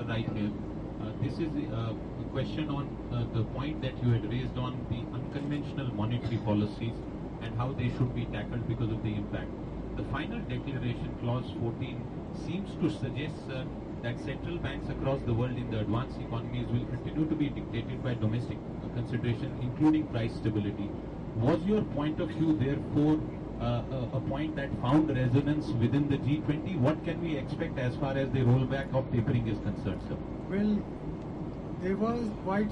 right here. This is a question on the point that you had raised on the unconventional monetary policies and how they should be tackled because of the impact. The final declaration, clause 14, seems to suggest, sir, that central banks across the world in the advanced economies will continue to be dictated by domestic consideration, including price stability. Was your point of view, therefore, a point that found resonance within the G20? What can we expect as far as the rollback of tapering is concerned, sir? Well, there was quite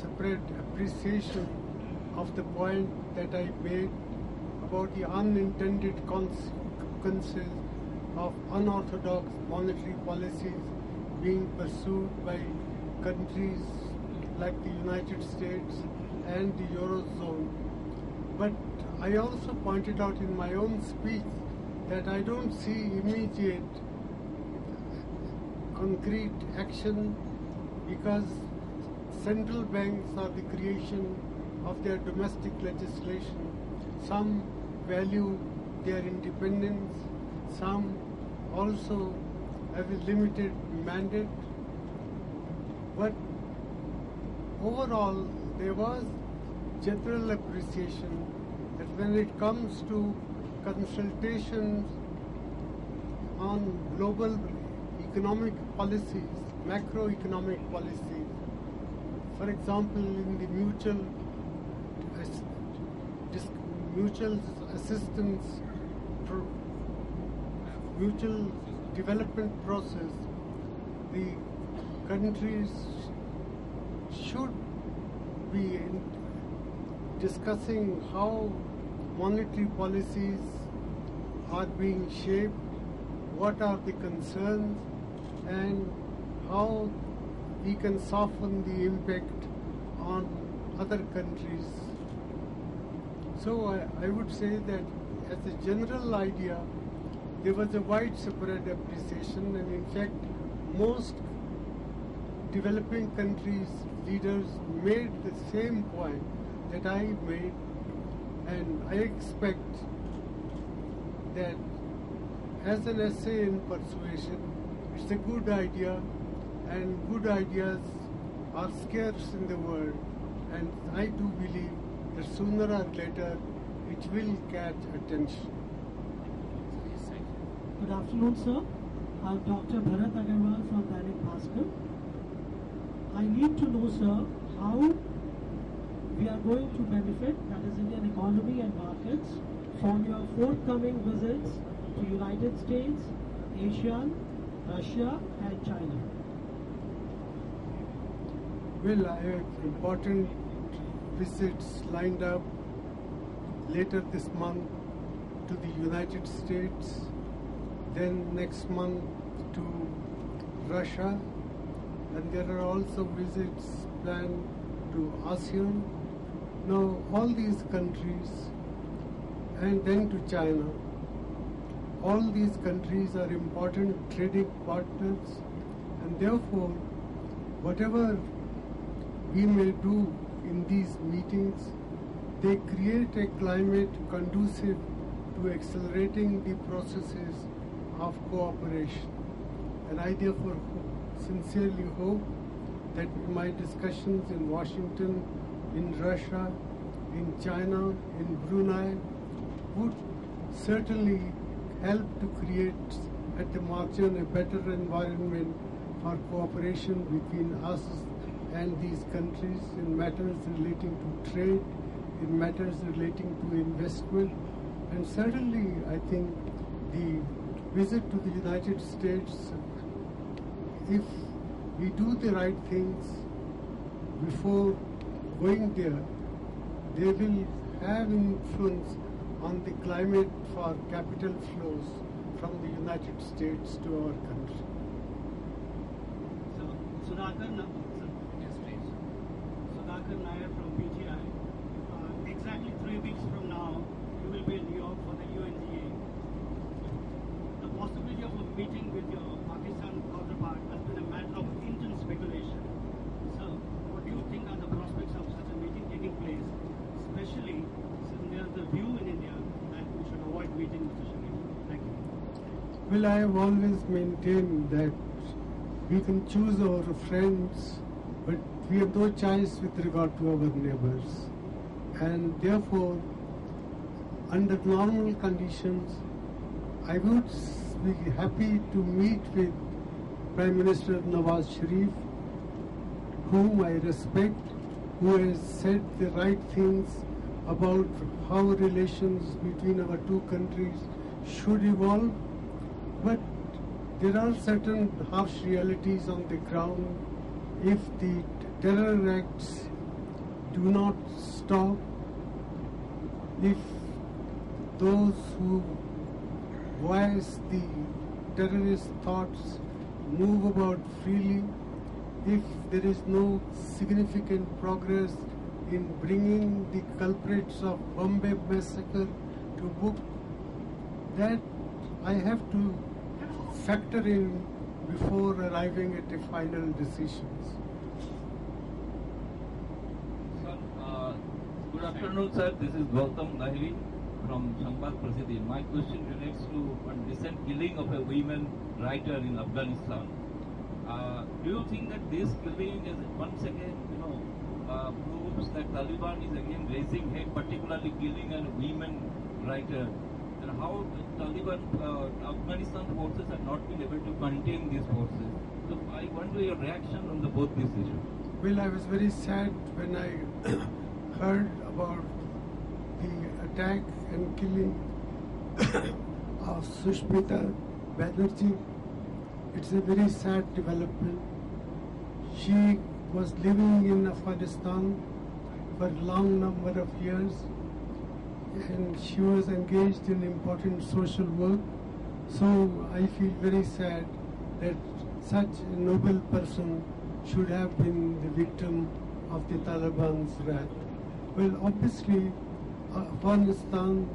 separate appreciation of the point that I made about the unintended consequences of unorthodox monetary policies being pursued by countries like the United States and the Eurozone. But I also pointed out in my own speech that I don't see immediate concrete action because central banks are the creation of their domestic legislation. Some value their independence, some also have a limited mandate. But overall, there was general appreciation that when it comes to consultations on global economic policies, macroeconomic policies, for example, in the mutual assistance, mutual development process, the countries should be discussing how monetary policies are being shaped, what are the concerns, and how we can soften the impact on other countries. So I would say that as a general idea, there was a widespread appreciation, and in fact, most developing countries' leaders made the same point that I made, and I expect that as an essay in persuasion, it's a good idea, and good ideas are scarce in the world, and I do believe that sooner or later it will catch attention. Good afternoon, sir. I'm Dr. Bharat Agarwal from Dainik Bhaskar. I need to know, sir, how we are going to benefit, that is Indian economy and markets, from your forthcoming visits to United States, Asia, Russia and China. Well, I have important visits lined up later this month to the United States, then next month to Russia, and there are also visits planned to ASEAN. Now, all these countries, and then to China, all these countries are important trading partners, and therefore, whatever we may do in these meetings, they create a climate conducive to accelerating the processes of cooperation. And I therefore sincerely hope that my discussions in Washington, in Russia, in China, in Brunei would certainly help to create at the margin a better environment for cooperation between us and these countries in matters relating to trade, in matters relating to investment. And certainly I think the visit to the United States, if we do the right things before going there, they will have influence on the climate for capital flows from the United States to our country. So, Sudhakar Nair from PGI. Exactly 3 weeks from now, you will be in New York for the UNGA. The possibility of a meeting with your Pakistan counterpart has been a matter of intense speculation. So, what do you think are the prospects of such a meeting taking place, especially since there is the view in India that we should avoid meeting Mr. Sharif? Thank you. Well, I have always maintained that We can choose our friends, but we have no choice with regard to our neighbors. And therefore, under normal conditions, I would be happy to meet with Prime Minister Nawaz Sharif, whom I respect, who has said the right things about how relations between our two countries should evolve. But there are certain harsh realities on the ground. If the terror acts do not stop, if those who voice the terrorist thoughts move about freely, if there is no significant progress in bringing the culprits of Bombay massacre to book, that I have to factor in before arriving at a final decisions. Sir, good afternoon, sir. This is Gautam Lahiri from Sangbad Prasidhi. My question relates to one recent killing of a women writer in Afghanistan. Do you think that this killing is once again, proves that Taliban is again raising hate, particularly killing a women writer? And how the Taliban, Afghanistan forces have not been able to contain these forces? So I wonder your reaction on both these issues. Well, I was very sad when I heard about the attack and killing of Sushmita Banerjee. It's a very sad development. She was living in Afghanistan for a long number of years, and she was engaged in important social work. So I feel very sad that such a noble person should have been the victim of the Taliban's wrath. Well, obviously, Afghanistan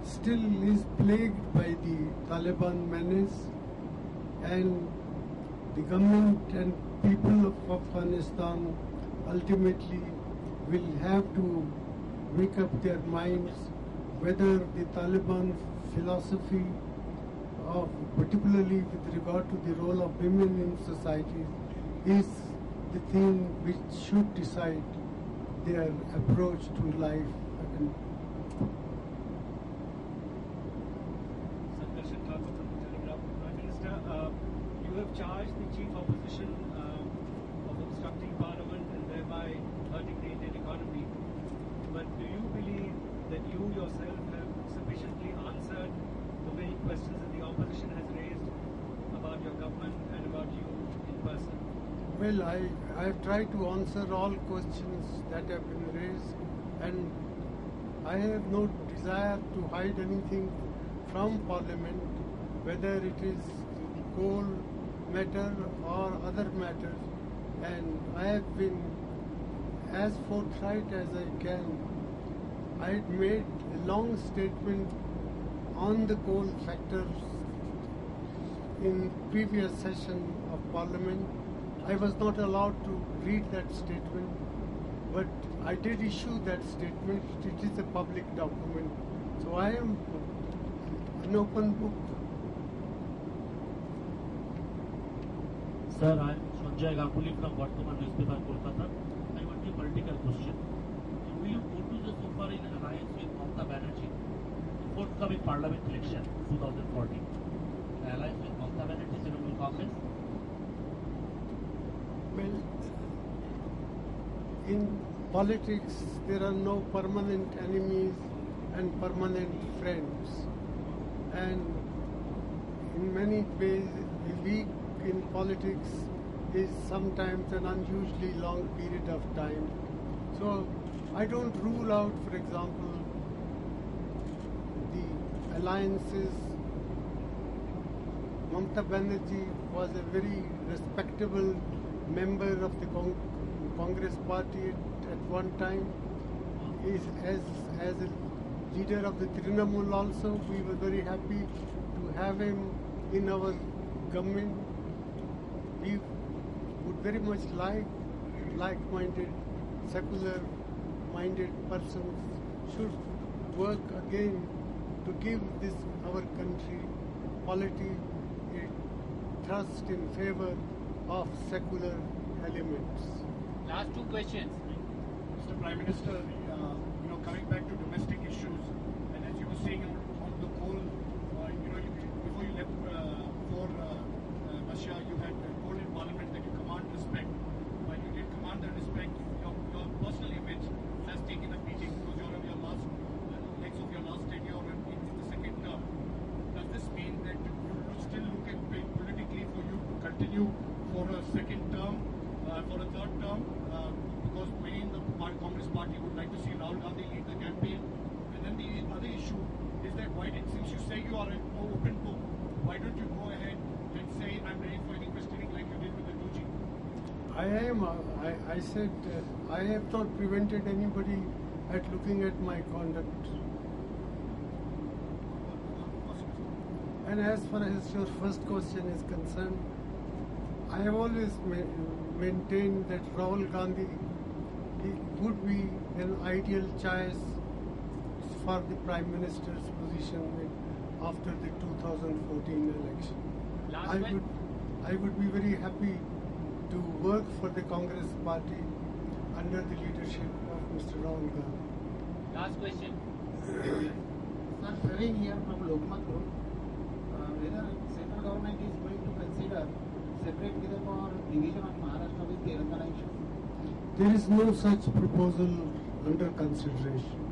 still is plagued by the Taliban menace, and the government and people of Afghanistan ultimately will have to make up their minds whether the Taliban philosophy of, particularly with regard to the role of women in society, is the thing which should decide their approach to life. Prime Minister, you have charged the chief opposition of obstructing Parliament and thereby hurting the Indian economy. But do you believe that you yourself have sufficiently answered the many questions that the opposition has raised about your government and about you in person? Well, I have tried to answer all questions that have been raised, and I have no desire to hide anything from Parliament, whether it is coal matter or other matters, and I have been as forthright as I can. I had made a long statement on the coal factors in previous session of Parliament. I was not allowed to read that statement, but I did issue that statement. It is a public document. So I am an open book. Sir, I am Sanjay Ganguly from Vartaman newspaper, Kolkata. I want a political question. Will you go to the sofa in alliance with Mamata Banerjee in forthcoming parliament election 2014? Alliance with Mamata Banerjee Trinamool Congress? Well, in politics, there are no permanent enemies and permanent friends. And in many ways, a week in politics is sometimes an unusually long period of time. So I don't rule out, for example, the alliances. Mamata Banerjee was a very respectable member of the Congress party at one time. As a leader of the Trinamool also, we were very happy to have him in our government. We would very much like-minded, secular-minded persons should work again to give this our country polity a thrust in favor of secular elements. Last two questions. Mr. Prime Minister, coming back to domestic issues, and as you were saying on the whole, before you left for Russia, you had told in Parliament that you command respect. While you did command that respect, your personal image has taken a beating because you're on your last legs of your last tenure in the second term. Does this mean that you will still look at politically for you to continue for a second term, for a third term? Because many in the Congress party would like to see Rahul Gandhi lead the campaign. And then the other issue is that since you say you are an open book, why don't you go ahead and say I'm ready for any questioning like you did with the 2G? I said I have not prevented anybody at looking at my conduct. And as far as your first question is concerned, I have always maintained that Rahul Gandhi would be an ideal choice for the Prime Minister's position after the 2014 election. I would be very happy to work for the Congress party under the leadership of Mr. Rahul Gandhi. Last question. Sir, Praveen here from Lokmat Group. Whether central government is going to consider separate Vidarbha or division of Maharashtra with Telangana issue? There is no such proposal under consideration.